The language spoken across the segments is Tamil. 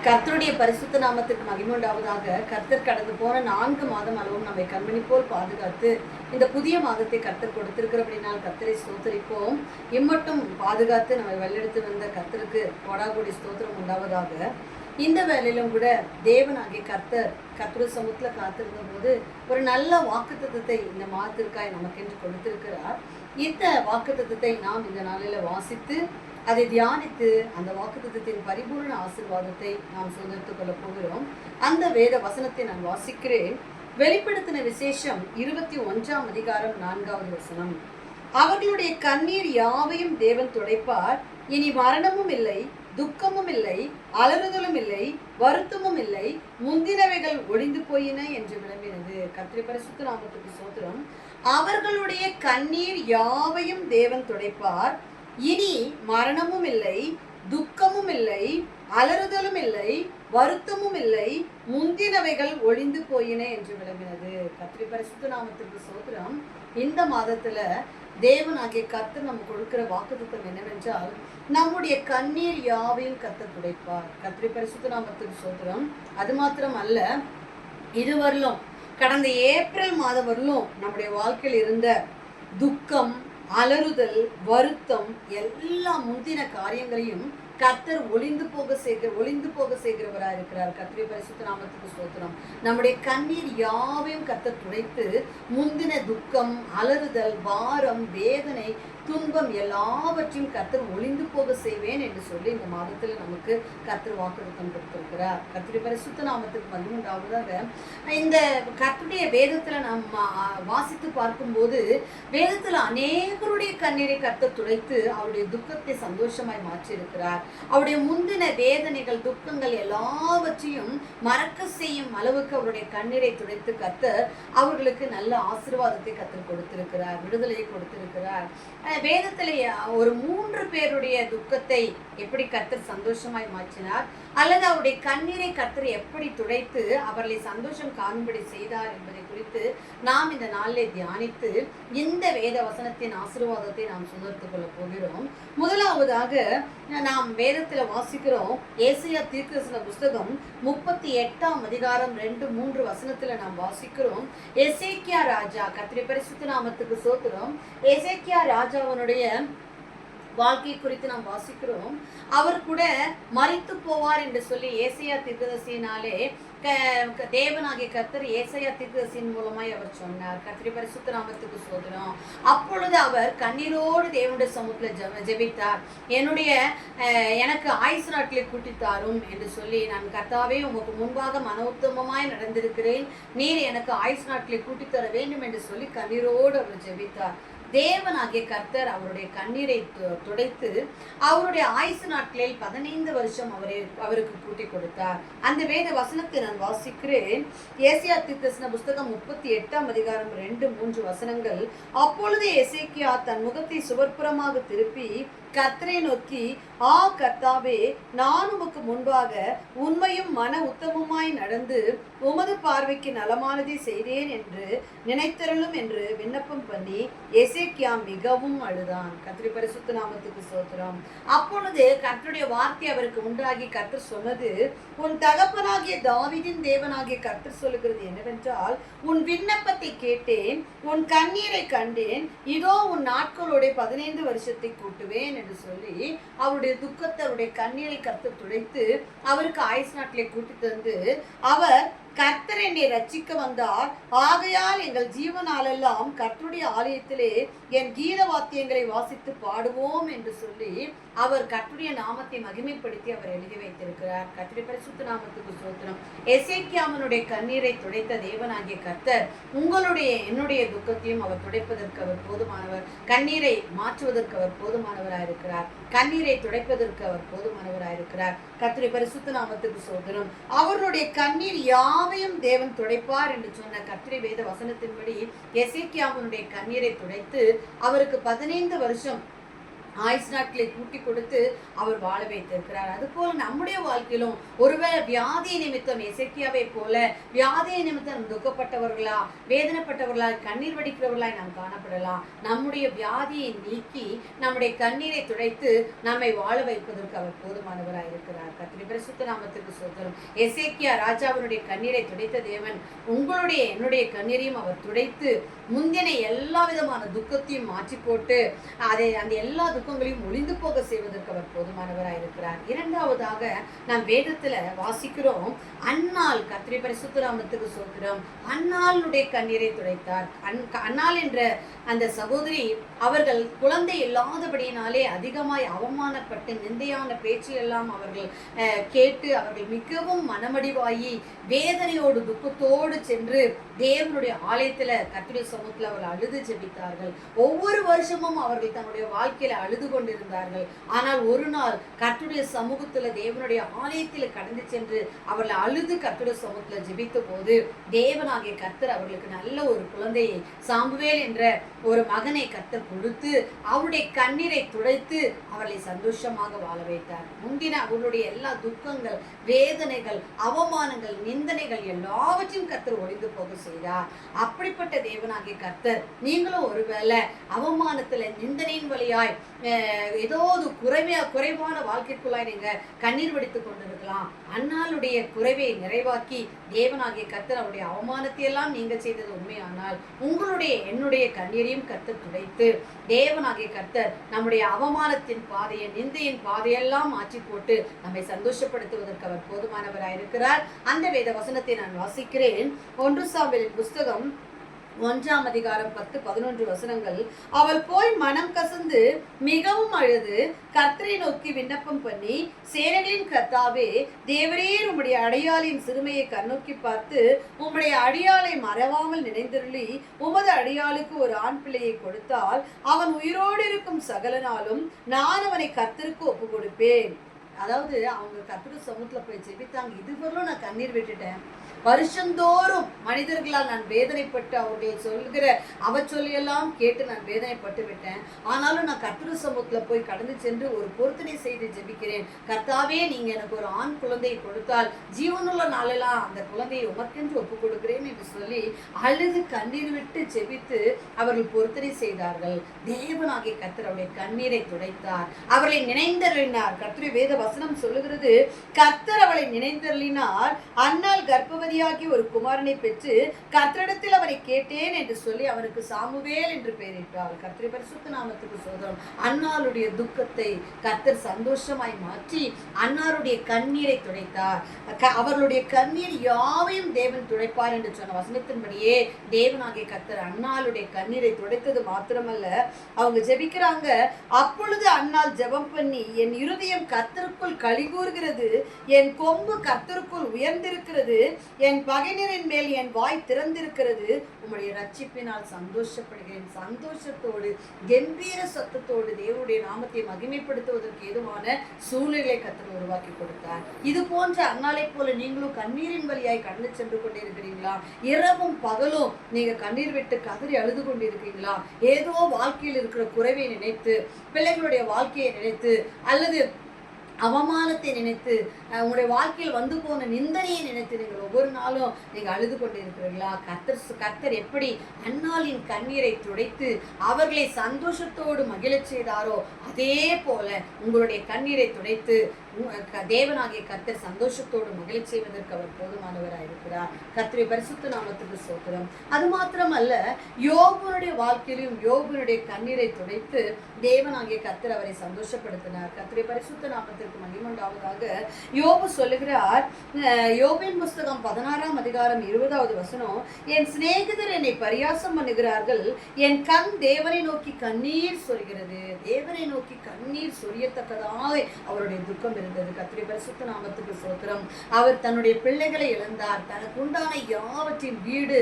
கர்த்தருடைய பரிசுத்த நாமத்திற்கு மகிமை உண்டாவதாக. கர்த்தர் கடந்து போன 4 மாதம் அளவும் நம்மை கண்மணி போல் பாதுகாத்து இந்த புதிய மாதத்தை கர்த்தர் கொடுத்திருக்கிறபடினால் கர்த்தரை ஸ்தோத்தரிப்போம். இம்மட்டும் பாதுகாத்து நம்மை வழிநடத்தி வந்த கர்த்தருக்கு கோடாகோடி ஸ்தோத்திரம் உண்டாவதாக. இந்த வேலையிலும் கூட தேவனாகிய கர்த்தர் சமூகத்தில் காத்திருந்த போது ஒரு நல்ல வாக்குத்தத்தத்தை இந்த மாதத்திற்காய் நமக்கென்று கொடுத்திருக்கிறார். இந்த வாக்குத்தத்தத்தை நாம் இந்த நாளில் வாசித்து அதை தியானித்து அந்த வாக்குத்தத்தத்தின் பரிபூர்ண ஆசீர்வாதத்தை நாம் சுதந்திரத்துக் கொள்ள போகிறோம். அந்த வேத வசனத்தை நான் வாசிக்கிறேன். வெளிப்படுத்தின விசேஷம் 21ஆம் அதிகாரம் 4வது வசனம். அவர்களுடைய கண்ணீர் யாவையும் தேவன் துடைப்பார். இனி மரணமும் இல்லை, துக்கமும் இல்லை, அலறுதலும் இல்லை, வருத்தமும் இல்லை, முந்தினவைகள் ஒழிந்து போயின என்று விளம்பினது. கர்த்தருடைய பரிசுத்த நாமத்துக்கு ஸ்தோத்திரம். அவர்களுடைய கண்ணீர் யாவையும் தேவன் துடைப்பார். இனி மரணமும் இல்லை, துக்கமும் இல்லை, அலறுதலும் இல்லை, வருத்தமும் இல்லை, முந்தினவைகள் ஒழிந்து போயின என்று விளம்பினது. கர்த்தருடைய பரிசுத்த நாமத்திற்கு ஸ்தோத்திரம். இந்த மாதத்துல தேவனாகிய கர்த்தர் நம்ம கொடுக்கிற வாக்குத்தத்தம் என்னவென்றால், நம்முடைய கண்ணீர் யாவையும் கர்த்தர் துடைப்பார். கர்த்தருடைய பரிசுத்த நாமத்திற்கு ஸ்தோத்திரம். அது மாத்திரம் அல்ல, இதுவரையிலும் கடந்த ஏப்ரல் மாதம் வரலும் நம்முடைய வாழ்க்கையில் இருந்த துக்கம், அலறுதல், வருத்தம் எல்லா முந்தின காரியங்களையும் கர்த்தர் ஒளிந்து போக செய்கிறவராக இருக்கிறார். கர்த்தருடைய பரிசுத்த நாமத்துக்கு ஸ்தோத்திரம். நம்முடைய கண்ணீர் யாவையும் கர்த்தர் துடைத்து முந்தின துக்கம், அலறுதல், பாரம், வேதனை, துன்பம் எல்லாவற்றையும் கர்த்தர் ஒளிந்து போக செய்வேன் என்று சொல்லி இந்த மாதத்தில் நமக்கு கர்த்தர் வாக்குத்தத்தம் கொடுத்திருக்கிறார். கர்த்தருடைய பரிசுத்த நாமத்துக்கு மகிமை உண்டாவதாக. இந்த கர்த்தருடைய வேதத்துல நாம் வாசித்து பார்க்கும்போது வேதத்துல அநேகருடைய கண்ணீரை கர்த்தர் துடைத்து அவருடைய துக்கத்தை சந்தோஷமாய் மாற்றி இருக்கிறார். அவருடைய முந்தின வேதனைகள், துக்கங்கள் எல்லாவற்றையும் மறக்க செய்யும் அளவுக்கு அவருடைய கண்ணீரை துடைத்து கர்த்தர் அவர்களுக்கு நல்ல ஆசீர்வாதத்தை கர்த்தர் கொடுத்திருக்கிறார், விடுதலையை கொடுத்திருக்கிறார். வேதத்திலே ஒரு 3 பேருடைய துக்கத்தை எப்படி கர்த்தர் சந்தோஷமாய் மாற்றினார், அல்லது அவருடைய கண்ணீரை கர்த்தர் எப்படி துடைத்து அவர்களை சந்தோஷம் காணும்படி செய்தார் என்பதை குறித்து நாம் இந்த நாளிலே தியானித்து இந்த வேத வசனத்தின் ஆசீர்வாதத்தை நாம் சுதந்திரத்துக் கொள்ள போகிறோம். முதலாவதாக நாம் வேதத்துல வாசிக்கிறோம். ஏசாயா தீர்க்கதரிசன புஸ்தகம் 38ஆம் அதிகாரம் 2-3 வசனத்துல நாம் வாசிக்கிறோம். எசேக்கியா ராஜா, கர்த்தருடைய பரிசுத்த நாமத்துக்கு ஸ்தோத்திரம். எசேக்கியா ராஜாவினுடைய வாழ்க்கை குறித்து நாம் வாசிக்கிறோம். அவர் கூட மரித்து போவார் என்று சொல்லி ஏசாயா தீர்க்கதரிசியினாலே தேவனாகிய கர்த்தர் ஏசாயா தீர்க்கதரிசியின் மூலமாய் அவர் சொன்னார். கர்த்தருடைய பரிசுத்த நாமத்துக்கு ஸ்தோத்திரம். அப்பொழுது அவர் கண்ணீரோடு தேவனுடைய சமூகத்தில் ஜெபித்தார். எனக்கு ஆயுசு நாட்களை கூட்டித்தாரும் என்று சொல்லி, நான் கர்த்தாவே உமக்கு முன்பாக மன உத்தமமாய் நடந்திருக்கிறேன், நீர் எனக்கு ஆயுசு நாட்களை கூட்டித்தர வேண்டும் என்று சொல்லி கண்ணீரோடு அவர் ஜெபித்தார். தேவனாகிய கர்த்தர் அவருடைய கண்ணீரை துடைத்து அவருடைய ஆயுசு நாட்களில் 15 வருஷம் அவருக்கு கூட்டி கொடுத்தார். அந்த வேத வசனத்தை நான் வாசிக்கிறேன். ஏசாயா தீர்க்கதரிசன புஸ்தகம் 38ஆம் அதிகாரம் 2-3 வசனங்கள். அப்பொழுது எசேக்கியா தன் முகத்தை சுவர்ப்புறமாக திருப்பி கர்த்தரை நோக்கி, ஆ கர்த்தாவே, நான் உமக்கு முன்பாக உண்மையும் மன உத்தமமாய் நடந்து உமது பார்வைக்கு நலமானதை செய்தேன் என்று நினைத்தருளும் என்று விண்ணப்பம் பண்ணி எசேக்கியா மிகவும் அழுதான். கர்த்தருடைய பரிசுத்த நாமத்துக்கு ஸ்தோத்திரம். அப்பொழுது கர்த்தருடைய வார்த்தை அவருக்கு உண்டாகி கர்த்தர் சொன்னது, உன் தகப்பனாகிய தாவீதின் தேவனாகிய கர்த்தர் சொல்லுகிறது என்னவென்றால், உன் விண்ணப்பத்தை கேட்டேன், உன் கண்ணீரை கண்டேன், இதோ உன் நாட்களோட 15 வருஷத்தை கூட்டுவேன் என்று சொல்லி அவருடைய துக்கத்தை, அவருடைய கண்ணீரை கர்த்தர் துடைத்து அவருக்கு ஆயுசு நாட்களை கூட்டி தந்து, அவர் கர்த்தர் என்னை ரட்சிக்க வந்தார், ஆகையால் எங்கள் ஜீவனாலெல்லாம் கர்த்தருடைய ஆலயத்திலே என் கீத வாத்தியங்களை வாசித்து பாடுவோம் என்று சொல்லி அவர் கர்த்தருடைய நாமத்தை மகிமைப்படுத்தி அவர் எழுதி வைத்திருக்கிறார். கர்த்தருடைய பரிசுத்த நாமத்துக்கு ஸ்தோத்திரம். எசேக்கியாவினுடைய கண்ணீரை துடைத்த தேவனாகிய கர்த்தர் என்னுடைய துக்கத்தையும் அவர் துடைப்பதற்கு அவர் போதுமானவர், கண்ணீரை மாற்றுவதற்கு அவர் போதுமானவராயிருக்கிறார், கண்ணீரை துடைப்பதற்கு அவர் போதுமானவராயிருக்கிறார். கர்த்தருடைய பரிசுத்த நாமத்துக்கு ஸ்தோத்திரம். அவருடைய கண்ணீர் யாவையும் தேவன் துடைப்பார் என்று சொன்ன கர்த்தருடைய வேத வசனத்தின்படி எசேக்கியாவினுடைய கண்ணீரை துடைத்து அவருக்கு 15 வருஷம் ஆயுசு நாட்களை கூட்டி கொடுத்து அவர் வாழ வைத்திருக்கிறார். அது போல நம்முடைய வாழ்க்கையிலும் ஒருவேளை வியாதி நிமித்தம் எசேக்கியாவை போல வியாதியை நிமித்தம் துக்கப்பட்டவர்களா, வேதனைப்பட்டவர்களா, கண்ணீர் வடிக்கிறவர்களாய் நாம் காணப்படலாம். நம்முடைய வியாதியை நீக்கி நம்முடைய கண்ணீரை துடைத்து நம்மை வாழ வைப்பதற்கு அவர் போதுமானவராய் இருக்கிறார். கர்த்தருடைய பரிசுத்த நாமத்திற்கு ஸ்தோத்திரம். எசேக்கியா ராஜாவினுடைய கண்ணீரை துடைத்த தேவன் உங்களுடைய என்னுடைய கண்ணீரையும் அவர் துடைத்து முந்தின எல்லா விதமான துக்கத்தையும் மாற்றி போட்டு அந்த எல்லா துக்கங்களையும் ஒளிந்து போக செய்வதற்கு அவர் போதுமானவராய் இருக்கிறார். இரண்டாவதாக நாம் வேதத்துல வாசிக்கிறோம், அன்னாள், கர்த்தருடைய பரிசுத்த நாமத்துக்கு ஸ்தோத்திரம், அன்னாளுடைய கண்ணீரை துடைத்தார். அன்னாள் என்ற அந்த சகோதரி அவர்கள் குழந்தை இல்லாதபடியினாலே அதிகமாய் அவமானப்பட்டு நிந்தையான பேச்சு எல்லாம் அவர்கள் கேட்டு அவர்கள் மிகவும் மனமடிவாயி வேதனையோடு துக்கத்தோடு சென்று தேவனுடைய ஆலயத்துல கர்த்தருடைய சமூகத்துல அவர்கள் அழுது ஜெபித்தார்கள். ஒவ்வொரு வருஷமும் அவர்கள் தன்னுடைய வாழ்க்கையில அழுது கொண்டிருந்தார்கள். ஆனால் ஒரு நாள் கர்த்தருடைய சமூகத்துல தேவனுடைய ஆலயத்துல கடந்து சென்று அவர்கள் அழுது கர்த்தருடைய சமூகத்துல ஜெபித்த போது தேவனாகிய கர்த்தர் அவர்களுக்கு நல்ல ஒரு குழந்தையை, சாமுவேல் என்ற ஒரு மகனை கர்த்தர் கொடுத்து அவருடைய கண்ணீரை துடைத்து அவர்களை சந்தோஷமாக வாழ வைத்தார். முந்தின அவருடைய எல்லா துக்கங்கள், வேதனைகள், அவமானங்கள், நிந்தனைகள் எல்லாவற்றையும் கர்த்தர் ஒளிந்து போக செய்தார். அப்படிப்பட்ட தேவனாகிய கர்த்தர் நீங்களும் ஒருவேளை அவமானத்துல நிந்தனையின் வழியாய் ஏதோ குறைவான வாழ்க்கைக்குள்ளாய் நீங்க கண்ணீர் வடித்துக் கொண்டிருக்கலாம். அன்னாளுடைய குறைவை நிறைவாக்கி தேவனாகிய கர்த்தர் அவருடைய அவமானத்தை எல்லாம் நீங்க செய்தது உண்மையானால் உங்களுடைய என்னுடைய கண்ணீரையும் கர்த்தர் துடைத்து தேவனாகிய கர்த்தர் நம்முடைய அவமானத்தின் பாதையை, நிந்தையின் பாதையெல்லாம் மாற்றி போட்டு நம்மை சந்தோஷப்படுத்துவதற்கு அவர் போதுமானவராயிருக்கிறார். அந்த வேத வசனத்தை நான் வாசிக்கிறேன். 1 சாமுவேலின் புஸ்தகம் 1ஆம் அதிகாரம் 10-11 வசனங்கள். அவள் போய் மனம் கசந்து மிகவும் அழுது கர்த்தரை நோக்கி விண்ணப்பம் பண்ணி, சேனைகளின் கர்த்தாவே, தேவரீர் உம்முடைய அடியாளின் சிறுமையை கண்ணோக்கி பார்த்து உம்முடைய அடியாளை மறவாமல் நினைந்தருளி உமது அடியாளுக்கு ஒரு ஆண் பிள்ளையை கொடுத்தால் அவன் உயிரோடு இருக்கும் சகல நாளும் நான் அவனை கர்த்தருக்கு ஒப்பு கொடுப்பேன். அதாவது அவங்க கர்த்தருடைய சமூகத்துல போய் ஜெபித்தாங்க. இதுவரையிலும் நான் கண்ணீர் விட்டுட்டேன், வருஷந்தோறும் மனிதர்களால் நான் வேதனைப்பட்டு அவருடைய சொல்கிற அவச்சொல்லியெல்லாம் கேட்டு நான் வேதனைப்பட்டு விட்டேன். ஆனாலும் நான் கர்த்தருடைய சமூகத்துல போய் கடந்து சென்று ஒரு பொருத்தனை செய்து ஜெபிக்கிறேன். கர்த்தாவே, நீங்க எனக்கு ஒரு ஆண் குழந்தையை கொடுத்தால் ஜீவனுள்ள நாளெல்லாம் அந்த குழந்தையை உமக்கென்று ஒப்பு கொடுக்கிறேன் என்று சொல்லி அழுது கண்ணீர் விட்டு ஜெபித்து அவர்கள் பொருத்தனை செய்தார்கள். தேவனாகிய கர்த்தர் அவருடைய கண்ணீரை துடைத்தார், அவர்களை நினைந்தருளினார். கர்த்தருடைய வேத வசனம் சொல்லுகிறது, கர்த்தர் அவளை நினைந்தருளினார். அன்னாள் கர்ப்பவதி ஒரு குமாரனை பெற்று கர்த்தரிடத்தில் அவரை கேட்டேன் என்று சொல்லி அவனுக்கு சாமுவேல் என்று பெயரிட்டார். கர்த்தருடைய பரிசுத்த நாமத்துக்கு ஸ்தோத்திரம். அன்னாளுடைய துக்கத்தை கர்த்தர் சந்தோஷமாய் மாற்றி அன்னாருடைய கண்ணீரை துடைத்தார். அவர்களுடைய கண்ணீர் யாவையும் தேவன் துடைப்பார் என்று சொன்ன வசனத்தின்படியே தேவனாகிய கர்த்தர் அன்னாளுடைய கண்ணீரை துடைத்தது மாத்திரமல்ல, அவங்க ஜெபிக்கிறாங்க. அப்பொழுது அன்னாள் ஜெபம் பண்ணி, என் இருதயம் கர்த்தருக்குள் களிகூறுகிறது, என் கொம்பு கர்த்தருக்குள் உயர்ந்திருக்கிறது, என் பகைஞரின் மேல் என் வாய் திறந்திருக்கிறது, உம்முடைய ரட்சிப்பினால் சந்தோஷப்படுகிறேன். சந்தோஷத்தோடு கம்பீர சத்தத்தோடு தேவனுடைய நாமத்தை மகிமைப்படுத்துவதற்கு ஏதுவான சூழ்நிலை கர்த்தர் உருவாக்கி கொடுத்தார். இது போன்ற அன்னாலை போல நீங்களும் கண்ணீரின் வழியாய் கடந்து சென்று கொண்டே இருக்கிறீங்களா? இரவும் பகலும் நீங்க கண்ணீர் விட்டு கதறி அழுது கொண்டிருக்கிறீங்களா? ஏதோ வாழ்க்கையில் இருக்கிற குறைவை நினைத்து, பிள்ளைகளுடைய வாழ்க்கையை நினைத்து, அல்லது அவமானத்தை நினைத்து, உங்களுடைய வாழ்க்கையில் வந்து போன நிந்தனையை நினைத்து நீங்கள் ஒவ்வொரு நாளும் நீங்கள் அழுது கொண்டு இருக்கிறீர்களா? கர்த்தர் எப்படி அன்னாளின் கண்ணீரை துடைத்து அவர்களை சந்தோஷத்தோடு மகிழச் செய்தாரோ அதே போல உங்களுடைய கண்ணீரை துடைத்து தேவனாகிய கர்த்தர் சந்தோஷத்தோடு மகிழச் செய்வதற்கு அவர் போதுமானவராக இருக்கிறார். கர்த்தருடைய பரிசுத்த நாமத்துக்கு ஸ்தோத்திரம். அது மாத்திரமல்ல, யோபுனுடைய வாழ்க்கையிலும் யோபுனுடைய கண்ணீரை துடைத்து தேவனாகிய கர்த்தர் அவரை சந்தோஷப்படுத்தினார். கர்த்தருடைய பரிசுத்த நாமத்திற்கு மகிமையுண்டாவதாக. யோபு சொல்லுகிறார், யோபின் புஸ்தகம் 16ஆம் அதிகாரம் 20வது வசனம், என் சிநேகிதர் என்னை பரியாசம் பண்ணுகிறார்கள், என் கண் தேவனை நோக்கி கண்ணீர் சொரிகிறது. தேவனை நோக்கி கண்ணீர் சொரியத்தக்கதாக அவருடைய துக்கம் இருந்தது. கர்த்தருடைய பரிசுத்த நாமத்துக்கு ஸ்தோத்திரம். அவர் தன்னுடைய பிள்ளைகளை இழந்தார். தனக்கு உண்டான யாவற்றின் வீடு,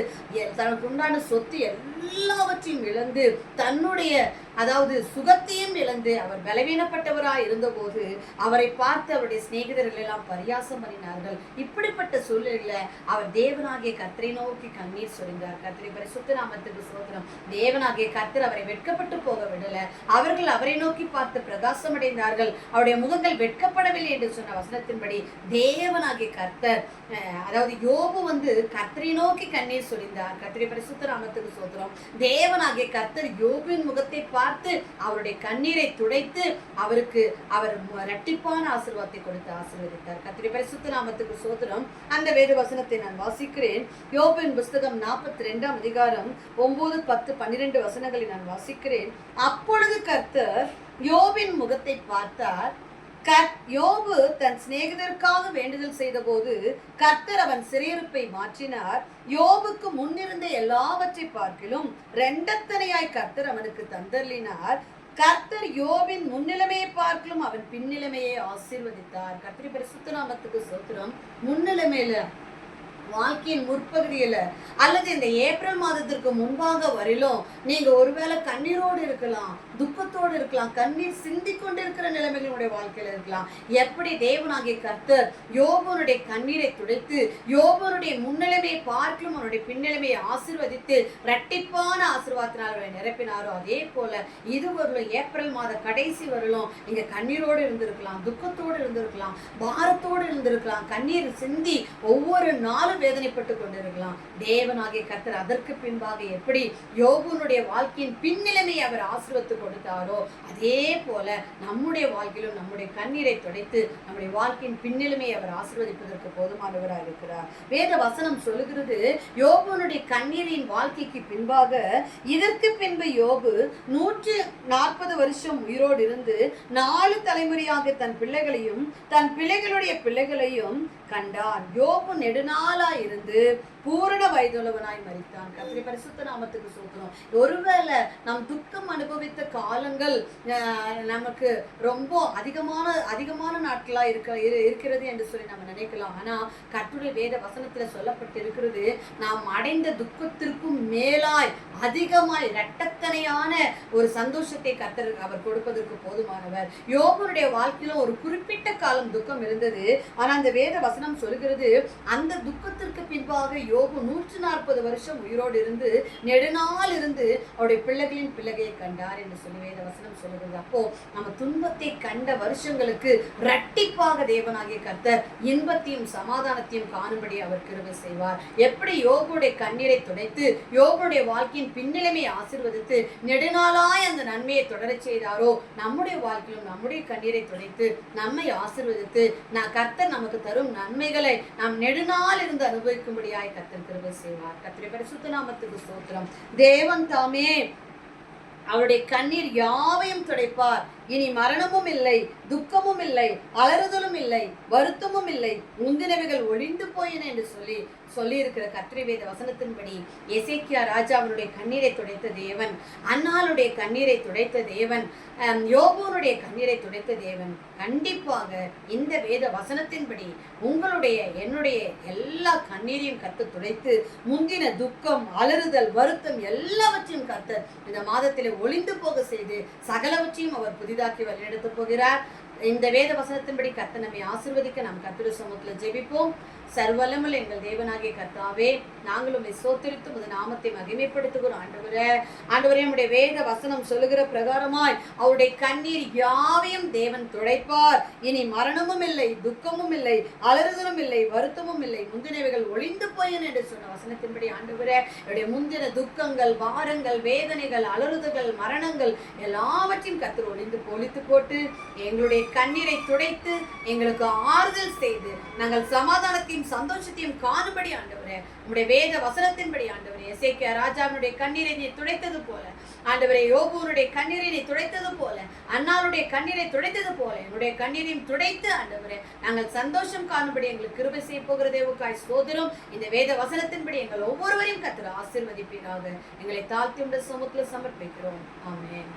தனக்கு உண்டான சொத்து எல்லாவற்றையும் இழந்து, தன்னுடைய அதாவது சுகத்தையும் இழந்து அவர் பலவீனப்பட்டவராய் இருந்தபோது அவரை பார்த்து அவருடைய சிநேகிதர்கள் எல்லாம் பரியாசம் பண்ணினார்கள். இப்படிப்பட்ட சூழ்நிலையில அவர் தேவனாகிய கர்த்தரை நோக்கி கண்ணீர் சொரிந்தார். கர்த்தரை பரிசுத்த நாமத்துக்கு ஸ்தோத்திரம். தேவனாகிய கர்த்தர் அவரை வெட்கப்பட்டு போக விடல. அவர்கள் அவரை நோக்கி பார்த்து பிரகாசம் அடைந்தார்கள். அவருடைய முகங்கள் வெட்கப்படவில்லை என்று சொன்ன வசனத்தின்படி தேவனாகிய கர்த்தர், அதாவது யோபு கர்த்தரை நோக்கி கண்ணீர் சொரிந்தார். கர்த்தரை பரிசுத்த நாமத்துக்கு ஸ்தோத்திரம். தேவனாகிய கர்த்தர் யோபின் முகத்தை பார்த்து அவருடைய கண்ணீரை துடைத்து அவருக்கு அவர் இரட்டிப்பான ஆசீர்வாதத்தை கொடுத்து ஆசீர்வதித்தார். கர்த்தருடைய பரிசுத்த நாமத்துக்கு ஸ்தோத்திரம். அந்த வேத வசனத்தை நான் வாசிக்கிறேன். யோபின் புஸ்தகம் 42ஆம் அதிகாரம் 9, 10, 12 வசனங்களை நான் வாசிக்கிறேன். அப்பொழுது கர்த்தர் யோபின் முகத்தை பார்த்தார். யோபு தன் சிநேகிதருக்காக வேண்டுதல் செய்த போது கர்த்தர் அவன் சிறையிருப்பை மாற்றினார். யோபுக்கு முன்னிருந்த எல்லாவற்றை பார்க்கிலும் இரண்டத்தனையாய் கர்த்தர் அவனுக்கு தந்தருளினார். கர்த்தர் யோபின் முன்னிலைமையை பார்க்கலும் அவன் பின்னிலைமையை ஆசீர்வதித்தார். கர்த்தர் பரிசுத்த நாமத்துக்கு ஸ்தோத்திரம். முன்னிலைமையில, வாழ்க்கையின் முற்பகுதியில அல்லது இந்த ஏப்ரல் மாதத்திற்கு முன்பாக வரையிலும் நீங்க ஒருவேளை கண்ணீரோடு இருக்கலாம், துக்கத்தோடு இருக்கலாம், கண்ணீர் சிந்தி கொண்டிருக்கிற நிலைமைகளுடைய வாழ்க்கையில இருக்கலாம். எப்படி தேவனாகிய கர்த்தர் யோபனுடைய கண்ணீரை துடைத்து யோபனுடைய முன்னிலைமையை பார்க்கலும் அவனுடைய பின்னிலைமையை ஆசீர்வதித்து இரட்டிப்பான ஆசீர்வாதத்தினால் அவரை நிரப்பினாரோ, அதே போல இது வரலும் ஏப்ரல் மாத கடைசி வரலும் நீங்க கண்ணீரோடு இருந்திருக்கலாம், துக்கத்தோடு இருந்திருக்கலாம், பாரத்தோடு இருந்திருக்கலாம், கண்ணீர் சிந்தி ஒவ்வொரு நாளும் வேதனைப்பட்டு கொண்டிருக்கலாம். தேவனாகிய கர்த்தர் அதற்கு பின்பாக எப்படி யோபுனுடைய வாழ்க்கையின் பின்னிலைமையை அவர் ஆசீர்வதித்து கொடுத்தாரோ, அதே போல நம்முடைய வாழ்க்கையிலும் நம்முடைய கண்ணீரை துடைத்து நம்முடைய வாழ்க்கையின் பின்னிலைமையை அவர் ஆசீர்வதிப்பதற்கு போதுமானவராக இருக்கிறார். வேத வசனம் சொல்லுகிறது, யோபுனுடைய கண்ணீரின் வாழ்க்கைக்கு பின்பாக இதற்கு பின்பு யோபு 140 வருஷம் உயிரோடு இருந்து 4 தலைமுறையாக தன் பிள்ளைகளையும் தன் பிள்ளைகளுடைய பிள்ளைகளையும் கண்டான். யோபு நெடுநாளா இருந்து பூரண வயதுள்ளவனாய் மரித்தான். கர்த்தருடைய பரிசுத்த நாமத்துக்கு ஸ்தோத்திரம். ஒருவேளை நாம் துக்கம் அனுபவித்த காலங்கள் நமக்கு ரொம்ப அதிகமான நாட்களா இருக்கிறது என்று சொல்லி நம்ம நினைக்கலாம். ஆனா கர்த்தருடைய வேத வசனத்துல சொல்லப்பட்டு இருக்கிறது, நாம் அடைந்த துக்கத்திற்கும் மேலாய் அதிகமாய் இரட்டத்தனையான ஒரு சந்தோஷத்தை கர்த்தர் அவர் கொடுப்பதற்கு போதுமானவர். யோபுடைய வாழ்க்கையில ஒரு குறிப்பிட்ட காலம் துக்கம் இருந்தது. ஆனா அந்த வேத வசனம் சொல்கிறது, அந்த துக்கத்திற்கு பின்பாக யோபு 140 வருஷம் உயிரோடு இருந்து நெடுநாள் இருந்து அவருடைய பிள்ளைகளின் பிள்ளையை கண்டார் என்று சொல்லி வேத வசனம் சொல்லுகிறது. அப்போ நம்ம துன்பத்தை கண்ட வருஷங்களுக்கு இரட்டிப்பாக தேவனாகிய கர்த்தர் இன்பத்தையும் சமாதானத்தையும் காணும்படி அவர் கிருபை செய்வார். எப்படி யோபுடைய கண்ணீரை துடைத்து யோபுடைய வாழ்க்கையின் பின்னிலைமையை ஆசீர்வதித்து நெடுநாளாய் அந்த நன்மையை தொடரச் செய்தாரோ, நம்முடைய வாழ்க்கையிலும் நம்முடைய கண்ணீரை துடைத்து நம்மை ஆசீர்வதித்து கர்த்தர் நமக்கு தரும் நன்மைகளை நாம் நெடுநாள் இருந்து அனுபவிக்கும்படியாய் கர்த்தர் கிருபை செய்வார். கர்த்தருடைய பரிசுத்த நாமத்துக்கு ஸ்தோத்திரம். தேவன் தாமே அவருடைய கண்ணீர் யாவையும் துடைப்பார். இனி மரணமும் இல்லை, துக்கமும் இல்லை, அலறுதலும் இல்லை, வருத்தமும் இல்லை, முந்தினவைகள் ஒழிந்து போயின என்று சொல்லி இருக்கிற கர்த்தருடைய வேத வசனத்தின்படி எசேக்கியா ராஜா அவருடைய கண்ணீரை துடைத்த தேவன், அன்னாளுடைய கண்ணீரை துடைத்த தேவன், யோபுனுடைய கண்ணீரை துடைத்த தேவன் கண்டிப்பாக இந்த வேத வசனத்தின்படி உங்களுடைய என்னுடைய எல்லா கண்ணீரையும் கர்த்தர் துடைத்து முந்தின துக்கம், அலறுதல், வருத்தம் எல்லாவற்றையும் கர்த்தர் இந்த மாதத்திலே ஒளிந்து போக செய்து சகலவற்றையும் அவர் புதிதாக்கி வழிநடத்த போகிறார். இந்த வேத வசனத்தின்படி கர்த்தர் நம்மை ஆசீர்வதிக்க நாம் கர்த்தருடைய சமூகத்துல ஜெபிப்போம். சர்வவல்லமையுள்ள எங்கள் தேவனாகிய கர்த்தாவே, நாங்கள் உம்மை ஸ்தோத்திரித்து உமது நாமத்தை மகிமைப்படுத்துகிறோம். ஆண்டவரே நம்முடைய வேத வசனம் சொல்லுகிற பிரகாரமாய் அவருடைய கண்ணீர் யாவையும் தேவன் துடைப்பார். இனி மரணமும் இல்லை, துக்கமும் இல்லை, அலறுதலும் இல்லை, வருத்தமும் இல்லை, முந்தினவைகள் ஒளிந்து போயின என்று சொன்ன வசனத்தின்படி ஆண்டவரே என்னுடைய முந்தின துக்கங்கள், பாரங்கள், வேதனைகள், அலறுதல்கள், மரணங்கள் எல்லாவற்றையும் கர்த்தர் ஒளித்து போட்டு எங்களுடைய கண்ணீரை துடைத்து எங்களுக்கு ஆறுதல் செய்து நாங்கள் சமாதானத்தையும் சந்தோஷத்தையும் காணும்படி ஆண்டவரே உம்முடைய வேத வசனத்தின்படி ஆண்டவரே எசேக்கியா ராஜாவினுடைய கண்ணீரை நீ துடைத்தது போல, ஆண்டவரே யோபுனுடைய கண்ணீரை நீ துடைத்தது போல, அன்னாளுடைய கண்ணீரை துடைத்தது போல என்னுடைய கண்ணீரையும் துடைத்து ஆண்டவரே நாங்கள் சந்தோஷம் காணும்படி எங்களுக்கு கிருபை செய்ய போகிற தேவனுக்காய் ஸ்தோத்திரம். இந்த வேத வசனத்தின்படி எங்கள் ஒவ்வொருவரையும் கர்த்தர் ஆசீர்வதிப்பீராக. எங்களை தாழ்த்தி உம்முடைய சமூகத்துல சமர்ப்பிக்கிறோம். ஆமென்.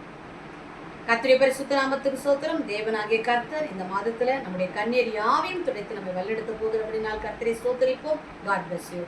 கர்த்தருடைய பரிசுத்த நாமத்துக்கு ஸ்தோத்திரம். தேவனாகிய கர்த்தர் இந்த மாதத்துல நம்முடைய கண்ணீர் யாவையும் துடைத்து நம்ம வழிநடத்த போகிறபடினால் கர்த்தரை ஸ்தோத்திரிப்போம். God bless you.